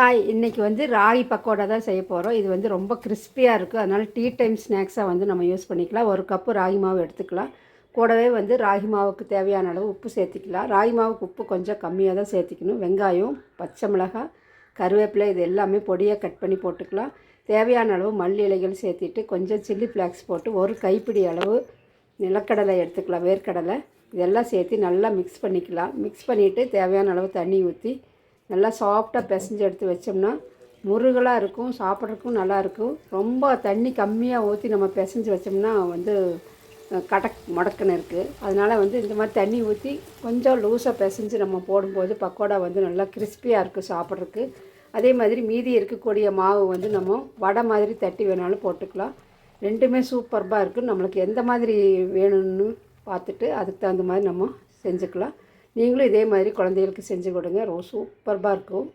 Hi, இன்றைக்கி வந்து ராகி பக்கோடா தான் செய்ய போகிறோம். இது வந்து ரொம்ப கிறிஸ்பியாக இருக்குது. அதனால் டீ டைம் ஸ்நாக்ஸாக வந்து நம்ம யூஸ் பண்ணிக்கலாம். ஒரு கப்பு ராகி மாவு எடுத்துக்கலாம். கூடவே வந்து ராகி மாவுக்கு தேவையான அளவு உப்பு சேர்த்திக்கலாம். ராகி மாவுக்கு உப்பு கொஞ்சம் கம்மியாக தான் சேர்த்திக்கணும். வெங்காயம், பச்சை மிளகாய், கருவேப்பிலை இது எல்லாமே பொடியாக கட் பண்ணி போட்டுக்கலாம். தேவையான அளவு மல்லி இலைகள் சேர்த்திட்டு கொஞ்சம் சில்லி ஃப்ளாக்ஸ் போட்டு ஒரு கைப்பிடி அளவு நிலக்கடலை எடுத்துக்கலாம், வேர்க்கடலை இதெல்லாம் சேர்த்து நல்லா மிக்ஸ் பண்ணிக்கலாம். மிக்ஸ் பண்ணிவிட்டு தேவையான அளவு தண்ணி ஊற்றி நல்லா சாஃப்டாக பிசைஞ்சு எடுத்து வச்சோம்னா முருகலாக இருக்கும், சாப்பிட்றதுக்கும் நல்லாயிருக்கும். ரொம்ப தண்ணி கம்மியாக ஊற்றி நம்ம பிசைஞ்சு வச்சோம்னா வந்து முடக்குன்னு இருக்குது. அதனால் வந்து இந்த மாதிரி தண்ணி ஊற்றி கொஞ்சம் லூஸாக பிசைஞ்சு நம்ம போடும்போது பக்கோடா வந்து நல்லா கிறிஸ்பியாக இருக்கும் சாப்பிட்றதுக்கு. அதே மாதிரி மீதி இருக்கக்கூடிய மாவு வந்து நம்ம வடை மாதிரி தட்டி வேணாலும் போட்டுக்கலாம். ரெண்டுமே சூப்பர்பாக இருக்குது. நம்மளுக்கு எந்த மாதிரி வேணும்னு பார்த்துட்டு அதுக்கு தகுந்த மாதிரி நம்ம செஞ்சுக்கலாம். நீங்களும் இதே மாதிரி குழந்தைகளுக்கு செஞ்சு கொடுங்க. ரொம்ப சூப்பர்பாக இருக்கும்.